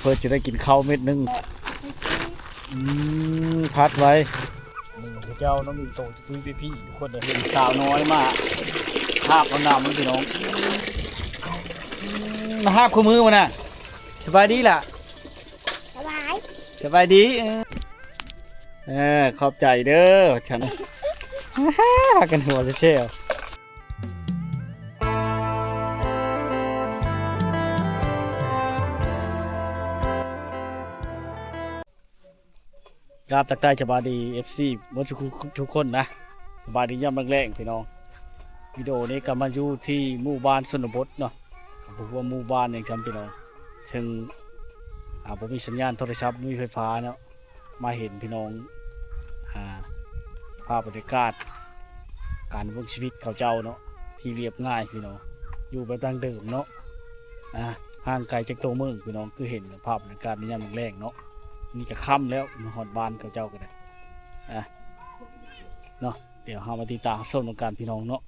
พื่อจะได้กินข้าวเม็ดนึงพัดไว้เจ้าน้องมีโตตุ้ยพี่ทุกคนเห็นสาวน้อยมากภาพน้ำมันพี่น้องมาภาพคู่มือมันน่ะสบายดีล่ะสบายดีขอบใจเด้อฉันกันหัวจะเชี่ยวครับตักได้สบายดี FC หมดทุกคนนะสบายดีย่ำแรงๆพี่น้องวิดีโอนี้ก็มาอยู่ที่หมู่บ้านชนบทเนาะผมว่าหมู่บ้านอย่างจำพี่น้องถึงผมมีสัญญาณโทรศัพท์มีไฟฟ้าเนาะมาเห็นพี่น้องภาพบรรยากาศการวงชีวิตเขาเจ้าเนาะที่เรียบง่ายพี่น้องอยู่แบบดั้งเดิมเนาะห่างไกลจากตัวเมืองพี่น้องคือเห็นภาพบรรยากาศในยามแรงเนาะนี่ก็ค่ำแล้วมาหอดบ้านเขาเจ้ากันเลยเนาะเดี๋ยวเรามาติดตามส้มของการพี่น้องเนาะ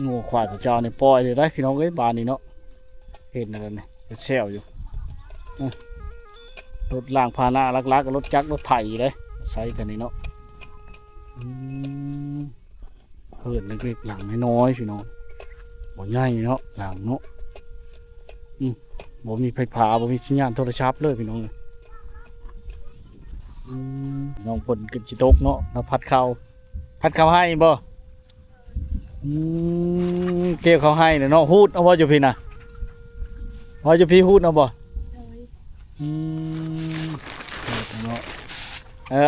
งูควายเขาเจ้าในปล่อยเลยได้พี่น้องเอ้ยบ้านนี้เนาะเห็นอะไรเนี่ยแช่วอยู่รถล่างพาหนะลักๆกับรถจักรรถไถเลยใช้กันนี่เนาะเพื่อนเล็กๆหลังน้อยๆพี่น้องบ่ใหญ่เนาะหลังเนาะบ่มีไฟฟ้าบ่มีสัญญาณโทรศัพท์เลยพี่น้องน้องฝนกินจิตกเนาะแล้วพัดเข้าให้บ่เกี่ยวเขาให้เนาะฮูดเอาบ่อยู่พี่น่ะว่าอยู่พี่ฮูดเอาบ่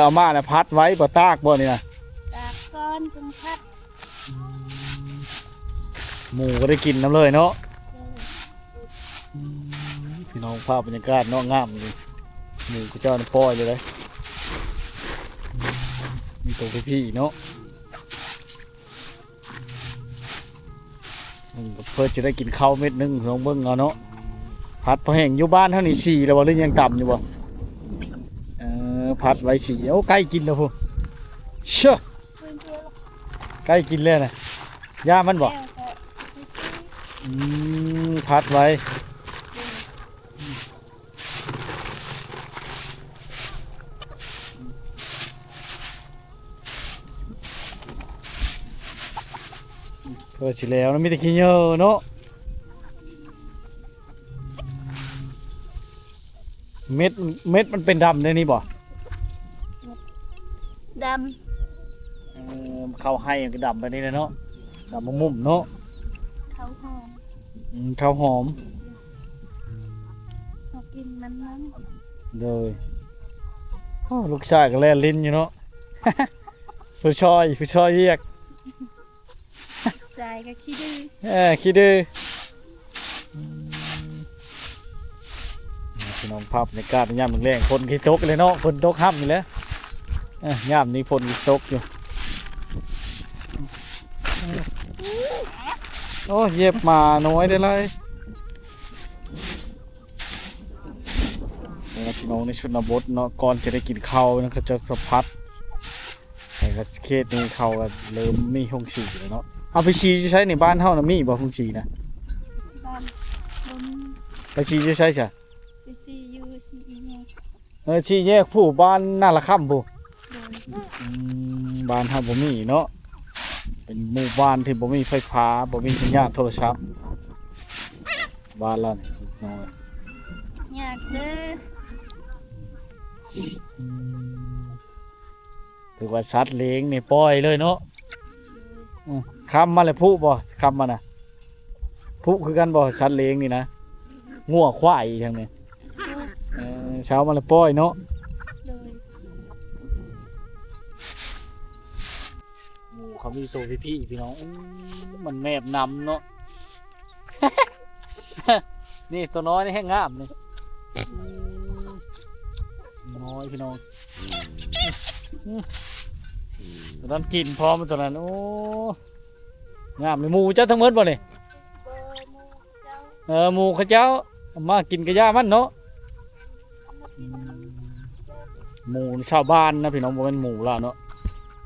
เอามาแล้วพัดไว้บ่ตากบ่นี่น่ะตากก้อนจึงพัดหมูก็ได้กินน้ำเลยเนาะพี่น้องภาพบรรยากาศเนาะงามเลยหมูก็เจ้าในป้อยเลยมีตัวพี่เนาะเพื่อจะได้กินข้าวเม็ดนึงลองเบิ้งเอาเนาะพัดพอแห้งอยู่บ้านเท่านี้4แล้วบ่หรือยังต่ำอยู่บ่พัดไว้4โอ้ใกล้กินแล้วพวกเชื่อใกล้กินแล้วนะย่ามันบ่พัดไว้เพื่อสิแล้วมีแต่ขี้เหงื่อเนาะเม็ดมันเป็นดำเลยนี่บ่ดเข้าให้ก็ดำไปนี่เลยเนาะดำมุมเนาะข้าวหอมข้าวหอมกินมันเลยลูกชายก็แล่นลิ้นอยู่เนาะผู้ชอยเรียกชายก็ขี้ดื้อขี้ดื้อพี่น้องภาพในการย่ำแรงฝนขี้ตกเลยเนาะฝนตกห้ำอยู่แล้วย่ำนี้ฝนตกอยู่โอ้เย็บมาน้อยได้เลยพี่น้องในชนบทเนาะก่อนจะได้กินข้าวนะครับจะสะพัดแต่ก็เขตนี้เขาเริ่มมีห้องฉี่แล้วเนาะเอาไปฉี่จะใช้ในบ้านเท่านะมีบ่ห้องฉี่นะไปฉี่จะใช้ใช่ฉี่แยกผู้บ้านน่าละค่ำผู้บ้านทำบ่มีเนาะเป็นหมู่บ้านที่บ่มีไฟฟ้าบ่มีสัญญาณโทรศัพท์บ้านเราน้อยอยากเด้อถือว่าสัตว์เลี้ยงนี่ปล่อยเลยเนาะคำมาเลยผู้บ่คำมาน่ะผู้คือกันบ่สัตว์เลี้ยงนี่นะงัวควายทางนี้เช้ามาเลยปล่อยเนาะเขามีตัวพี่น้องมันแนบนำเนาะ นี่ตัวน้อยนี่แห้งงามนี่น้อยพี่น้องตัวนั้นกินพร้อมตัวนั้นโอ้งามเลยหมูเจ้าทั้งหมดบ่เนี่ยหมูข้าเจ้ามากินกระยามันเนาะหมูชาวบ้านนะพี่น้องบ่เป็นหมูแล้วเนาะ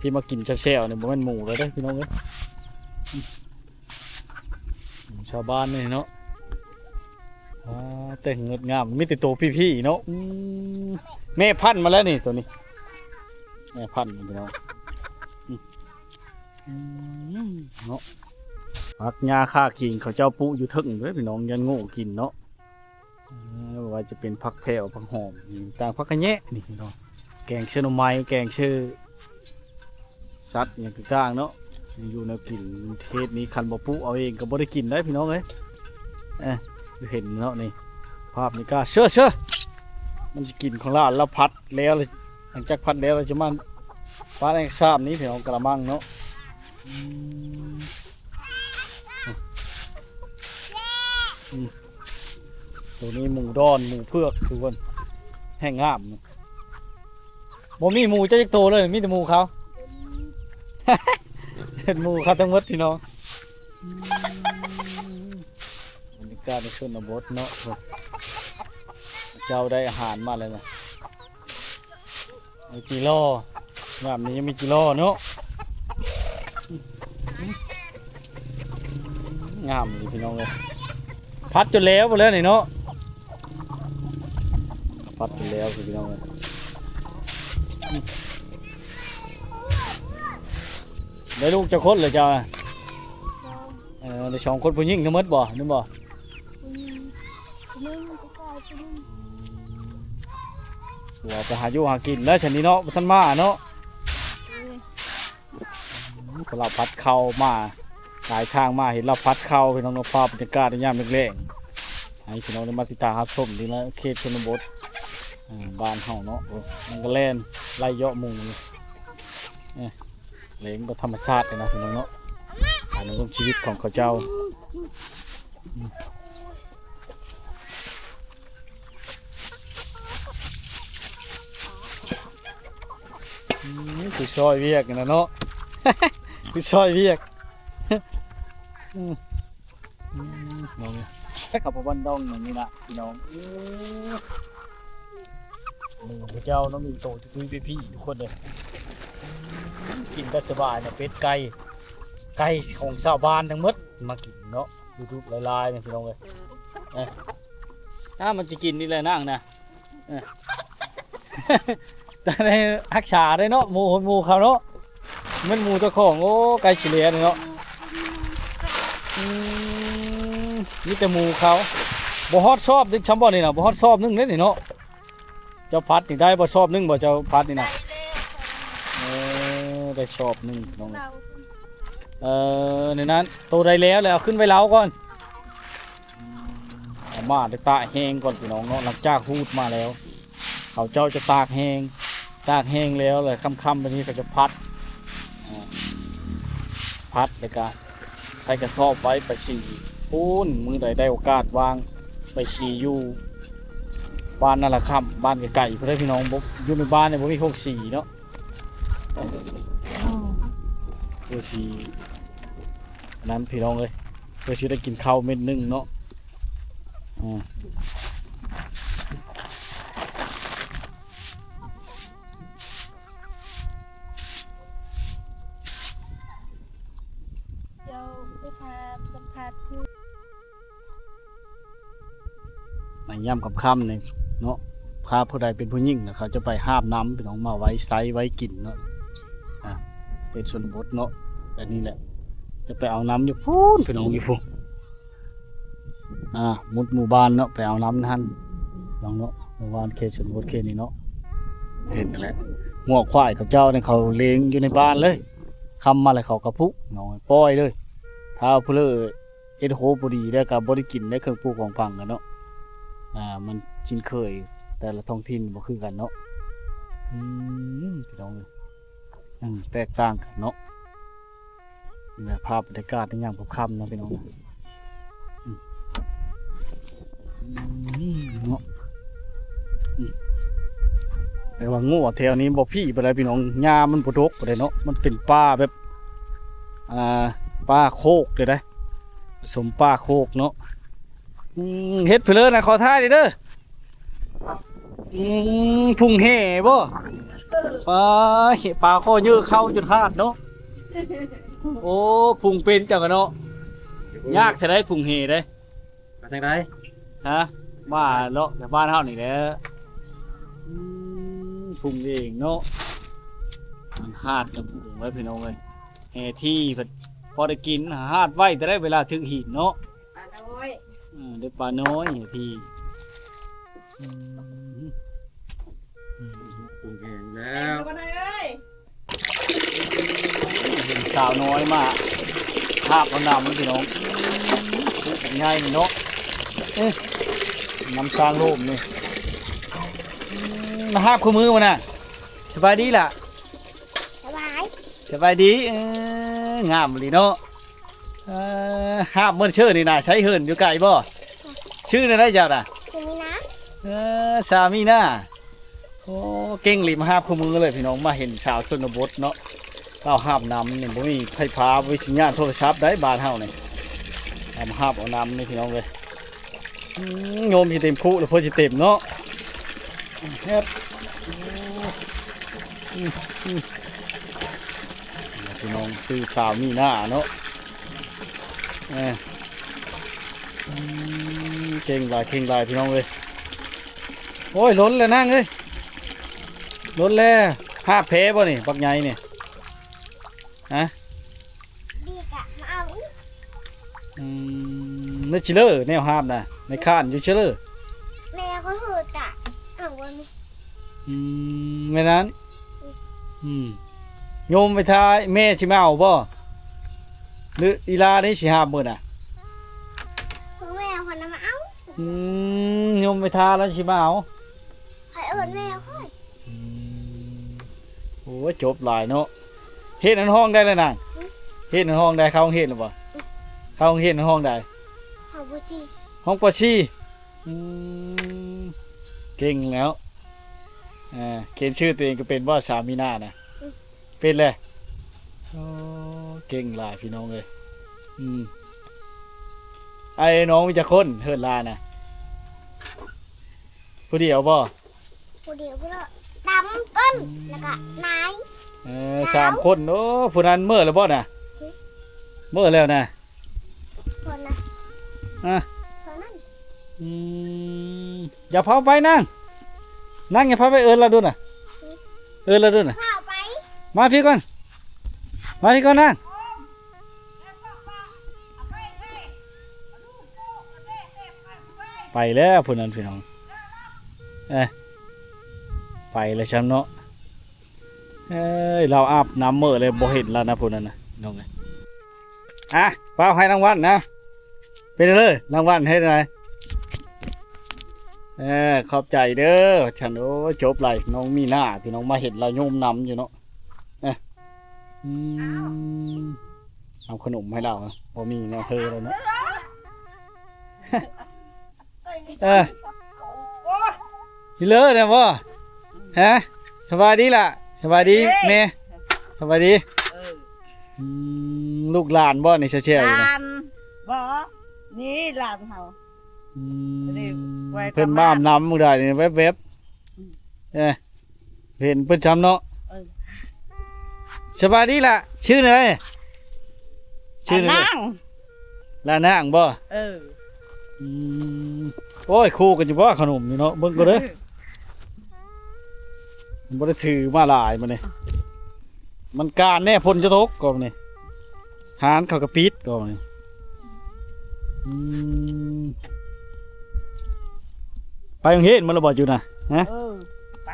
ที่มากินแช่ๆเนี่ยบ่เป็นหมูเลยเด้อพี่น้องเอ้ยชาวบ้านนี่เนาะ แต่งดงามมีแต่ตัวพี่ๆเนาะแม่พันธุ์มาแล้วนี่ตัวนี้แม่พันธุ์พี่น้องเนาะผักหญ้าค่ากินเขาเจ้าปุอยู่ทึ่งเด้อพี่น้องยันโง่กินเนาะว่าจะเป็นผักแพรวผักหอมต่างผักกระแยะนี่พี่น้องแกงเชื่อหน่อไม้แกงเชื่อสัตว์อย่างต่างๆเนาะอยู่ในกินเทศนี้คันบ่ปุเอาเองก็บ่ได้กินได้พี่น้องเอ้ยเห็นเนาะนี่ภาพนี้ก็เชื่อมันจะกินของเราแล้วพัดแล้วหลังจากพัดแล้วเราจะมาปลาแองซ้ำนี้พี่น้องกระมังเนาะตัวนี้หมูดอนหมูเพือกทุกคนแห้งงามบ่มีหมูจะจักโตเลยมีแต่หมูเขาเห็นหมูเขาทั้งหมดพี่น้องบรรยากาศในชนบทเนาะเจ้าได้อาหารมาเลยนะมีจิโร่แบบนี้ยังมีจิโร่เนาะงามเลยพี่น้องเลยพัดจนแล้วหมดแล้วนี่เนาะพัดจนแล้วพี่น้องเลยได้ลูกจะคดเลยเจ้าได้2 คนผู้หญิงทั้งหมดบ่นึกบ่ว่าไปหาอยู่หากินแล้วฉันนี่เนาะท่านมาเนาะเราพัดเข้ามาหลายทางมาเห็นเราพัดเข้าพี่น้องภาพบรรยากาศในยามแรกๆให้พี่น้องได้มาติดตามรับชมดีแล้วเขตชนบทบ้านเฮาเนาะมันก็แล่นไล่เยาะหมู่เลี้ยงแบบธรรมชาติเลยนะพี่น้องเนาะการดำรงชีวิตของเขาเจ้าคือซอยเวียกนะเนาะ คือซอยเวียกน้องเนี่ยขับวันดองอย่างนี้นะพี่น้องพระเจ้าน้องมีโตทุกพี่ทุกคนเลยกินได้สบายนะเป็ดไก่ของชาวบ้านทั้งหมดมากินเนาะดูๆลายๆเนี่ยพี่น้องเลยถ้ามันจะกินนี่เลยนั่งนะแต่ในฮักษาได้เนาะหมูเขาเนาะมันหมูตัวของโอ้ไก่เฉลี่ยเนาะนี่แต่หมูเขาบ่ฮอดชอบดึกช้ำบ่นี่นะบ่ฮอดชอบนึ่งเลยนี่เนาะเจ้าพัดนี่ได้บ่ชอบนึ่งบ่เจ้าพัดนี่นะได้ชอบนึ่งน้องในนั้นโตได้แล้วเอาขึ้นไว้เล้าก่อนเอามาได้ตากแห้งก่อนพี่น้องเนาะหลังจากพูดมาแล้วเขาเจ้าจะตากแห้งแล้วเลยค่ำๆแบบนี้ก็จะพัดเลยก็ใส่กระสอบไว้ไปฉี่ปูนมือใดได้โอกาสวางไปฉี่อยู่บ้านนั่นแหละค่ำบ้านไกลๆเพื่อนพี่น้องอยู่ในบ้านเนี่ยผมมีพวกฉี่เนาะพวกฉี่นั้นพี่น้องเลยเพื่อที่ได้กินข้าวเม็ดนึงเนาะในย่ำกับค่ำเนี่ยเนาะพาผู้ใดเป็นผู้หญิงนะเขาจะไปห้ามน้ำพี่น้องมาไว้ไซไว้กินเนาะเป็นชนบทเนาะแต่นี่แหละจะไปเอาน้ำอยู่พูนพี่น้องอยู่พูนมุดหมู่บ้านเนาะไปเอาน้ำนั่นน้องเนาะหมู่บ้านเขตชนบทเขตนี้เนาะเห็นแล้วหัวควายเขาเจ้าเนี่ยเขาเลี้ยงอยู่ในบ้านเลยคำมาเลยเขากระพุน้องปล่อยเลยถ้าเพื่อเอ็ดโฮบดีได้กับบริกินได้เครื่องปลูกของพังกันเนาะมันชินเคยแต่ละท้องถิ่นบ่คือกันเนาะพี่น้องแตกต่างกันเนาะนี่ภาพบรรยากาศในยามค่ำๆนะพี่น้องเนาะแต่ว่างูแถวนี้บ่พี่ไปเลยพี่น้องหญ้ามันบ่ดกไปเลยเนาะมันเป็นป่าแบบป่าโคกเลยได้ผสมป่าโคกเนาะเฮ็ดเพื่อนะขอท่าดิเด้อพุ่งแห่บ่ปลาข้อเยอะเข้าจนขาดเนาะโอ้พุ่งเป็นจังกันเนาะยากจะได้พุ่งแห่ได้ มาจากไหน ฮะมาเลาะแต่บ้านเฮานี่แหละปรุงเองเนาะมันหาดกับปรุงไว้พี่น้องเอ้ยแห่ที่เพิ่นพอได้กินหาดไว้แต่ได้เวลาถึงหีบเนาะ ปลาน้อย ได้ปลาน้อยแห่ที่ ปรุงแห้ง แม่ แล้ว ปลาน้อยเอ้ย เห็นสาวน้อยมาหาบเอาน้ำมันพี่น้องเป็นไงนี่เนาะน้ำสร้างรูปนี่มาหาบคู่มือมันน่ะสบายดีล่ะ สบาย สบายดีงามเลยเนาะหาบมันชื่อนี่น่ะใช้เหินอยู่ไกลบ่ชื่อนั่นได้เจ้าน่ะ ชิมินะ สามีน่ะโอ้เก่งหลีมาหาบคู่มือเลยพี่น้องมาเห็นชาวชนบทเนาะเราหาบน้ำนี่บ่มีไฟฟ้าบ่มีสัญญาณโทรศัพท์ได้บ้านเฮานี่เอามาหาบเอาน้ำนี่พี่น้องเลยโยมสิเต็มคุหรือเพิ่นสิเต็มเนาะเฮ็ดพี่น้องซื้อสาวมีหน้าเนาะเก่งหลายพี่น้องเลยโอ้ยล้นแล้วนั่งเลยล้นแล้วหาบแพ้บ่นี่บักใหญ่นี่ฮะ ดีกะมาเอาอีก นึกชิเลอร์แนวหาบน่ะในข้านอยู่ชิเลอร์ แม่ก็หืดกะเอาวันนี้ ไม่นั้นโยมไปทายแม่สิมาเอาบ่หรืออีลาได้สิหาบมื้อน่ะ คือแม่คนนั้นมาเอา โยมไปทาแล้วสิมาเอา ใครเอิญแม่ค่อย โอ้ยจบหลายเนาะเฮ็ดในห้องได้แล้วนางเฮ็ดในห้องได้เข้าห้องเฮ็ดหรือบ่เข้าห้องเฮ็ดในห้องได้ เขาบูจี ห้องปอชี่เก่งแล้วเขียนชื่อตัวเองก็เป็นว่าสามีนานะเป็นเลยเก่งหลายพี่น้องเลยไอ้น้องมีจะคนเฮิร์ลานะผู้เดียวบ่ ผู้เดียวผู้ละดำต้นแล้วก็นาย 3 คนโอ้ผู้นั้นเมื่อแล้วบ่น่ะเมื่อแล้วนะ คนนะ อ่ะ คนนั้น อย่าเผาไปนั่งอย่าเผาไปเอิญเราดูน่ะเอิญเราดูน่ะ ข้าวไป มาพี่ก่อนนั่งไปแล้วผู้นั้นพี่น้องไปเลยช้ำเนาะเราอาบน้ำเมื่อเลยบ่เห็นแล้วนะผู้นั้นนะน้องเลยเปล่าให้รางวัลนะเป็นเลยรางวัลให้ไหนขอบใจเด้อฉันโอ้จบเลยน้องมีหน้าพี่น้องมาเห็นเราโยมนำอยู่เนาะเอาขนมให้เราพอมีเนาะเธอเลยเนาะพี่เลิศเนี่ยพ่อฮะสบายดีล่ะสบายดีแม่สบายดีลูกหลานบ่ในเชี่ยวๆอยู่นะ ลานบ่นี่ลานเขา เพิ่นบ้ามน้ำมือได้นี่แวบๆเห็นเพิ่นช้ำเนาะสบายดีล่ะชื่ออะไรชื่ออะไร นั่ง ลานางบ่โอ้ยคู่กันอยู่บ่ขนมนี่เนาะเบิ่งก็เด้อมันบ่ได้ถือมาหลายมื้อนี่มันการแน่พ้นจะตกก่อนนี่หานเขาก็ปิดก่อนนี่ไปโรงเรียนมันระบอดอยู่นะฮะ ไป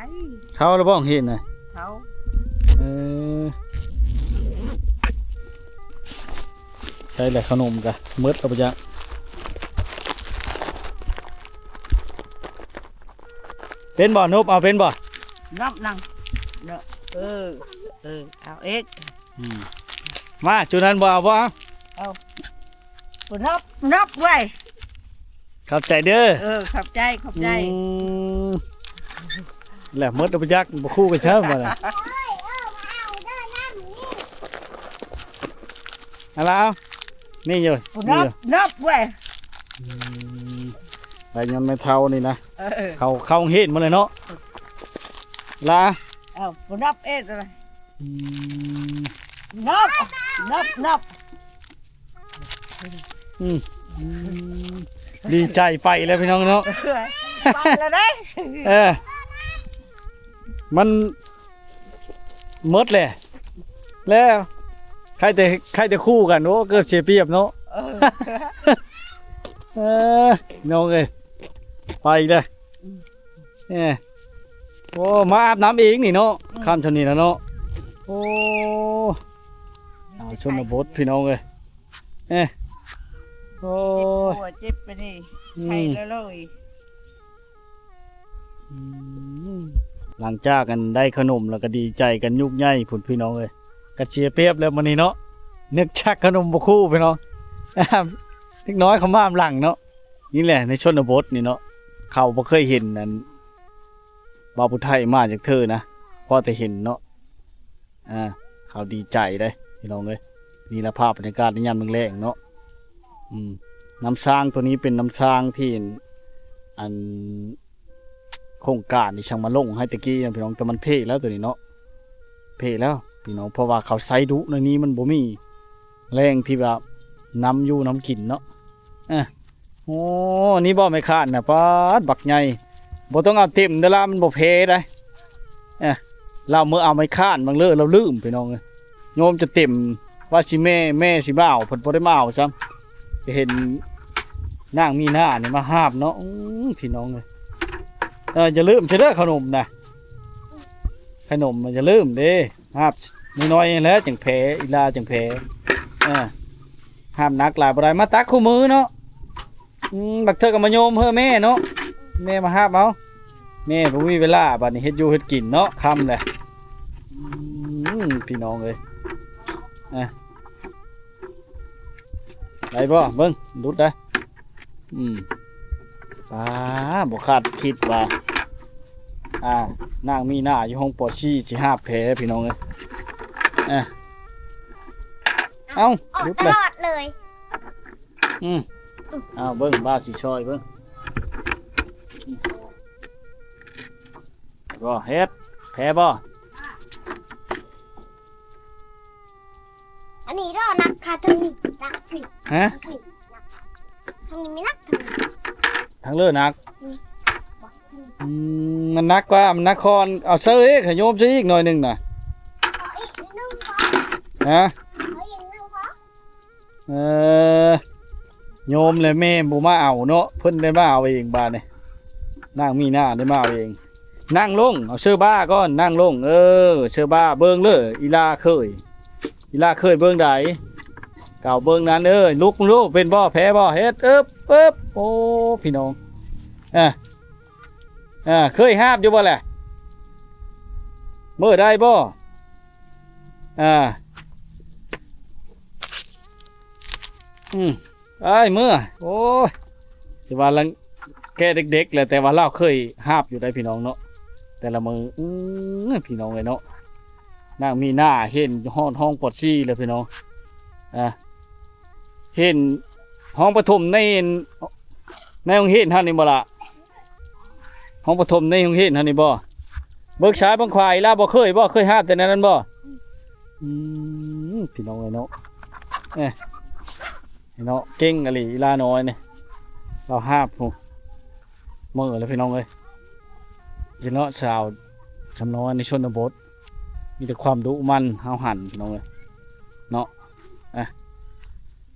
เขาระบอดโรงเรียนนะ เขา ใช่แหละขนมกะมืดเอาไปจ้ะเป็นบ่อนบเอาเป็นบ่ นับนั่งเอาเอ็ก มาจุดนั้นบ่เอาบ่เอา นับไว้ ขอบใจเด้อ ขอบใจแหละมืดเอาไปจักบ่คู่กันเช้าบ่ล่ะ มาเอาเดินน้ำนี่ อะไรเอานี่อยู่นี่อยู่ นับไว้ ใบยันไม่เท่านี่นะเข้าเห็นมาเลยเนาะลา เอานับเอ็กเลยนับ ดีใจไปแล้วพี่น้องเนาะ ไปแล้วเด้ เออมันหมดเลยแล้วใครแต่คู่กันโอ้เกือบเสียเปรียบเนาะ เออ เออน้องเอ้ยไปเลยโอ้มาอาบน้ำเองนี่เนาะข้ามชนนี่แล้วเนาะโอ้เอาชนบทพี่น้องเอ้ยโอ้ย ปวดเจ็บไปนี่ไข้แล้วเลย หลังจากกันได้ขนมแล้วก็ดีใจกันยุกใหญ่ผุนพี่น้องเอ้ยกระเชียเปรียบแล้วมื้อนี้เนาะนึกชักขนมบ่คู่พี่น้อง เล็กน้อยเขามาหลังเนาะนี่แหละในชนบทนี่เนาะเขาบ่เคยเห็นนั่นบ่าวผู้ไทยมาจากเธอนะพอแต่เห็นเนาะเขาดีใจได้พี่น้องเอ้ยนี่ละภาพบรรยากาศในยามแรงๆเนาะน้ำสร้างตัวนี้เป็นน้ำสร้างที่อันโครงการที่ช่างมาลงให้ตะกี้นะพี่น้องแต่มันเพ่แล้วตัวนี้เนาะเพ่แล้วพี่น้องเพราะว่าเขาไซดุในนี้มันบ่มีแรงที่แบบน้ำอยู่น้ำกินเนาะโอ้นี่บ่ไม่ขาดนะป๊าดบักใหญ่บ่ต้องเอาเต็มเด้อล่ะมันบ่เพได้เราเมื่อเอาไม่คาดบางเรื่องเราลืมพี่น้องเลยโยมจะเต็มว่าสิแม่สิบ่าวเพิ่นบ่ได้มาเอาซ้ำจะเห็นนางมีหน้านี่มาหาบเนาะพี่น้องเลยจะลืมจะเด้อขนมนะขนมมันจะลืมเด้หาบน้อยๆแล้วจังแผลอีลาจังแผลห้ามนักหลายบ่ได้มาตักคู่มือเนาะบักเธอก็มาโยมเฮ้อแม่เนาะแม่มาหาบเอาแม่บ่มีเวลาบัดนี้เฮ็ดอยู่เฮ็ดกินเนาะค่ำแหละพี่น้องเอ้ยได้บ่เบิ่งดุดได้บ่คาดคิดว่านางมีหน้าอยู่ห้องปอชี่สิหาแผลพี่น้องเอ้ยเอ้าดุด ต เลย ลอดเลย เบิ่งบ้าสิซอยเบิ่งบ่เฮ็ดแผลบ่ อันนี้รอนักค่ะทางนี้นักผิด ฮะ ผิดนักทางนี้ไม่นักทางนี้ทางเลือนักมันนักกว่ามันนักคอนเอาเสื้ออีกขยมซะอีกหน่อยหนึงน่ะ ขออีกนิดนึงพอ ฮะ ขออีกนิดนึงพอ โยมและแม่บ่มาเอาเนาะเพิ่นได้มาเอาเองบาดนี่นางมีหน้าได้มาเอาเองนั่งลงเอาเสื้อบ้าก่อนนั่งลงเสื้อบ้าเบิ่งเลยอีลาเคยเบิ่งใดเก่าเบิ่งนั้นลุกลูกเป็นบ่แพ้บ่เฮ็ดโอ้พี่น้องเคยห้ามอยู่บ่แหละเมื่อได้บ่ไอ้เมื่อโอ้ยสิว่าลังแกเด็กๆแหละแต่ว่าเราเคยห้ามอยู่ได้พี่น้องเนาะแต่ละมือพี่น้องเลยเนาะนางมีหน้าเห็นห้องปอดซี่เลยพี่น้องเห็นห้องปฐมในห้องเห็นท่านนี่บ่ละห้องปฐมในห้องเห็นท่านนี่บ่เบิกชายบังควายล่าบ่เคยห้ามแต่นั้นบ่พี่น้องเลยเนาะเนาะเก่งอะไรลาน้อยเนี่ยเราห้ามหูเมื่อแล้วพี่น้องเลยเนาะชาวชำน้อยในชนบทมีแต่ความดุมันห้าวหันพี่น้องเลยเนาะ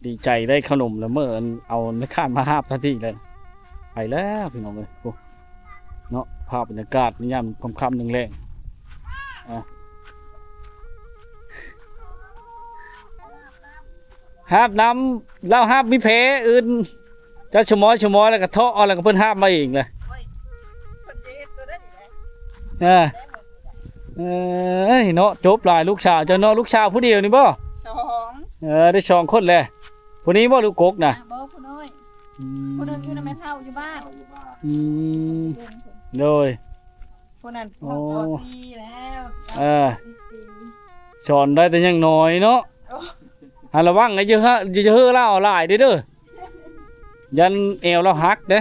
ดีใจได้ขนมแล้วเมื่อเอาในข้านมาห้าบทันทีเลยไปแล้วพี่น้องเลยเนาะภาพบรรยากาศนิยามคำหนึ่งแรงห้าบน้ำเล่าห้าบมีแผลอื่นจะชะมอยแล้วก็เทาะอะไรก็เพิ่นห้าบมาเองเลยเนาะจบหลายลูกชาวเจ้าเนาะลูกชาวผู้เดียวนี่บ่ได้สองคนเลยผู้นี้บ่ลูกกกนะบ่ผู้น้อยผู้นึงอยู่ในแม่เฒ่าอยู่บ้านโดยผู้นั้นปอซี่แล้วสอนได้แต่ยังน้อยเนาะระวังไอ้เยอะเล่าหลายเด้อยันเอวเราหักเด้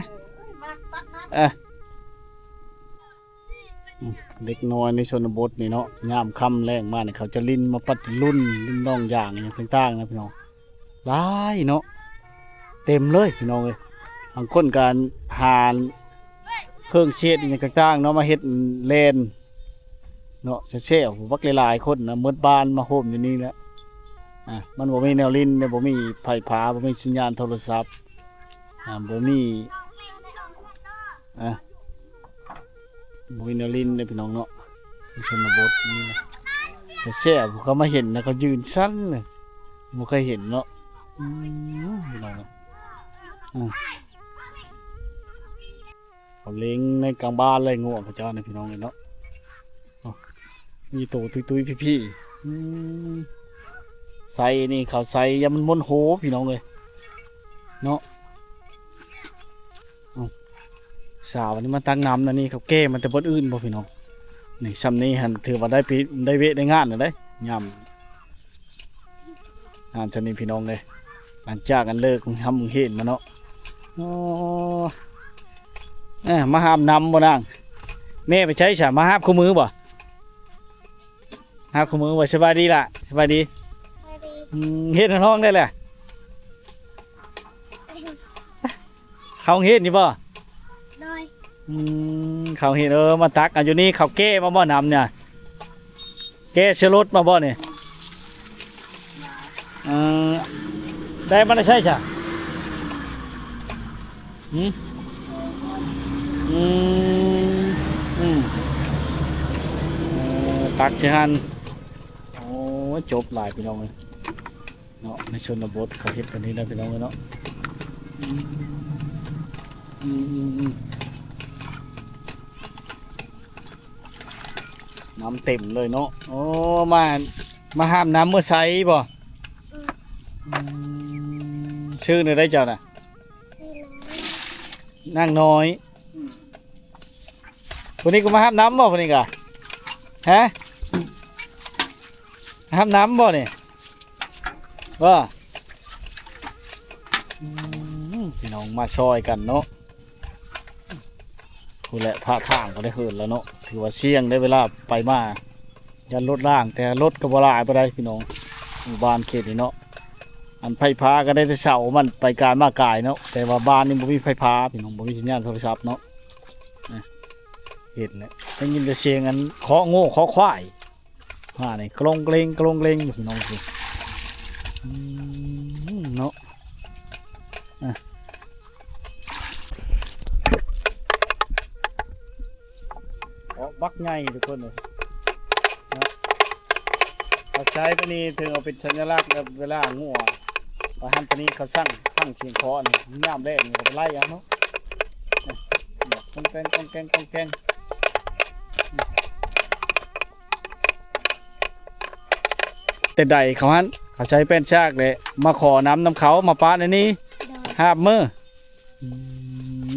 เด็กน้อยในชนบทนี่เนาะยามค่ำแรงมากเนี่ยเขาจะลิ้นมาปัดรุ่นน้องอย่างอย่างต่างๆนะพี่น้องหลายเนาะเต็มเลยพี่น้องเลย บางคนการหาเครื่องเช็ดอหย่างต่างๆเนาะมาเฮ็ดเลนเนาะเช่ๆวักหลายๆคนนะหมดบ้านมาโฮมอยู่นี่แหละมันบ่มีแนวลิ้นบ่มีไฟฟ้าบ่มีสัญญาณโทรศัพท์บ่มีบ่มีแนวลิ้นเลยพี่น้องเนาะในชนบทนี่นะแต่แช่ผมเขามาเห็นนะเขายืนสั้นเลยบ่เคยเห็นเนาะพี่น้องเนาะเขาเลี้ยงในกลางบ้านเลยง่วงพระเจ้านะพี่น้องเลยเนาะมีโตตุยๆพี่ๆใส่นี่เขาใส่ยามันมนโหพี่น้องเลยเนาะสาวนี่มันตั้งน้ำนะนี่เขาแก้มันแต่บดอื่นบ่พี่น้องนี่ซ้ำนี้หันถือว่าได้ปีได้เวทได้งานเลยย่ำงานชนิดพี่น้องเลยหลังจากกันเลิกทำเห็นมาเนาะมาห้ามนำบ่นางแม่ไปใช้ฉามาห้ามคู่มือบ่ห้ามคู่มือบ่สบายดีล่ะสบายดีเฮ็ดห้องได้แหละเขาเฮ็ดนี่บ่เขาเห็นมาตักอยู่นี่เขาแก้มาบ่นำเนี่ยแก้เชื้อรถมาบ่เนี่ยได้มันได้ใช่จ้ะตักเชื้อหันโอ้จบหลายพี่น้องเลยเนาะในชนบทเขาเฮ็ดกันนี้นะพี่น้องเลยเนาะน้ำเต็มเลยเนาะโอ้มาห้ามน้ำเมื่อไซบ่ชื่อเนี่ยได้เจ้าน่ะนั่งน้อยวันนี้ก็มาห้ามน้ำบ่วันนี้กะฮะห้ามน้ำบ่เนี่ยว่าพี่น้องมาซอยกันเนาะคุณแหละท่าทางก็ได้เหินแล้วเนาะถือว่าเสี่ยงได้เวลาไปมายันรถล่างแต่รถก็บ่ลายไปได้พี่น้องหมู่บ้านเขตนี่เนาะอันไฟฟ้าก็ได้แต่เสามันไปการมากายเนาะแต่ว่าบ้านนี่บ่มีไฟฟ้าพี่น้องบ่มีสัญญาณโทรศัพท์เนาะเห็นเลยได้ยินแต่เสียงอันเคาะโง่เคาะควายนี่กลงเกรงอยู่พี่น้องสิเนาะบักใหญ่ทุกคนเลยนะเขาใช้ตัวนี้ถึงเอาเป็นสัญลักษณ์เวลางัวพอทำตัวนี้เขาสั่งเชียงคอนี่ย่ามแรกนี่เขาไปไล่เอาเนาะกองแกงแต่ใดเขาฮันเขาใช้เป็นชากเลยมาขอน้ำเขามาปาในนี้ห้ามือ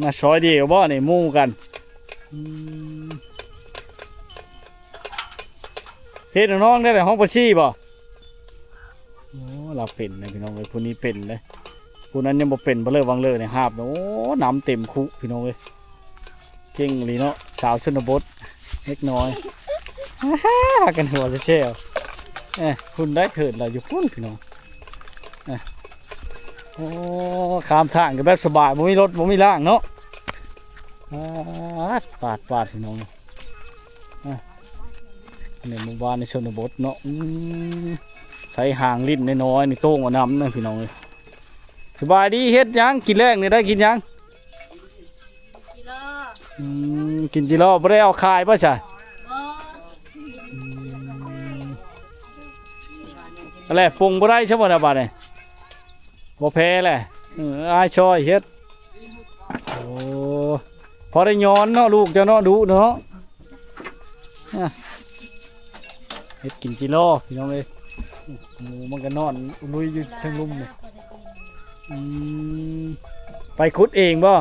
มาซอยเดียวบ่นี่มู่กันเฮ็ดน้องได้เลยห้องประชีบ่โอ้เราเป็นนะพี่น้องเลยผู้นี้เป็นเลยผู้นั้นยังบ่เป็นบ่เลิกวางเลยเนี่ยหาบโอ้น้ำเต็มคุพี่น้องเลยเก่งเลยเนาะสาวชนบทเล็กน้อยกันหัวจะเชี่ยวคุณได้เถิดเราอยู่พุ่นพี่น้องโอ้ข้ามทางกันแบบสบายบ่มีรถบ่มีล่างเนาะปาดพี่น้องในหมู่บ้านในชนบทเนาะใส่หางลิ้นน้อยๆนี่โต้งเอาน้ำนั่นพี่น้องเลยสบายดีเฮ็ดยังกินแรงนี่ได้กินยังกินจิโร่ไม่ได้เอาคายป่ะจ๊ะอะไรปรุงไม่ได้ใช่ไหมนะบ้านเนี่ยบ่แพ้แหละอายช่อยเฮ็ดโอ้พอได้ย้อนเนาะลูกจะเนาะดุเนาะเฮ็ดกินจิโร่พี่น้องเลยหมูมันก็นอนลุยอยู่ทั้งลุ่มเลยไปขุดเองบ่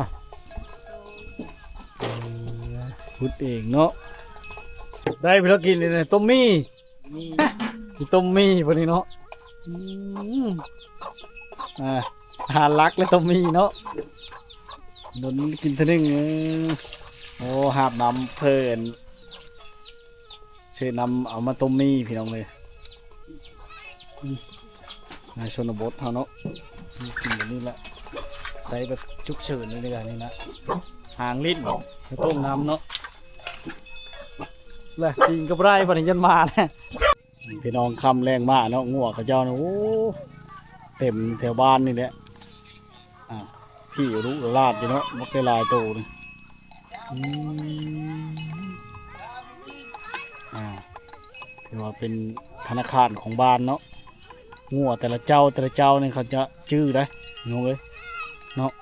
ขุดเองเนาะได้ไปแล้วกินเลยต้มมี่ต้มมี่พอดีเนาะอาหารลักเลยต้มมี่เนาะโดนกินทีนึงโอ้หาบน้ำเพลินเชิญนำเอามาต้มมี่พี่น้องเลยชนบทเขาเนาะกินแบบนี้แหละ ใส่แบบชุกเฉินเลยกันนี่นะหางลิ้นต้มน้ำเนาะเลยกินกับไรพอถึงจะมาเนี่ยพี่น้องคำแรงมากเนาะงัวเขาเจ้าเนาะโอ้เต็มแถวบ้านนี่แหละพี่รู้ลาดอยู่เนาะมักได้ลายโตเลยถือว่าเป็นธนาคารของบ้านเนาะงัวแต่ละเจ้าเนี่ยเขาจะชื่อได้งงเลยเนาะ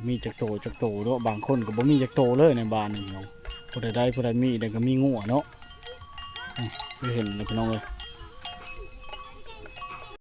มีจักโตเนาะบางคนก็บ่มีจักโตเลยในบ้านนี่เนาะผู้ใดได้ผู้ใดมีแต่ก็มีงัวเนาะไปเห็นเลยพี่น้องเลย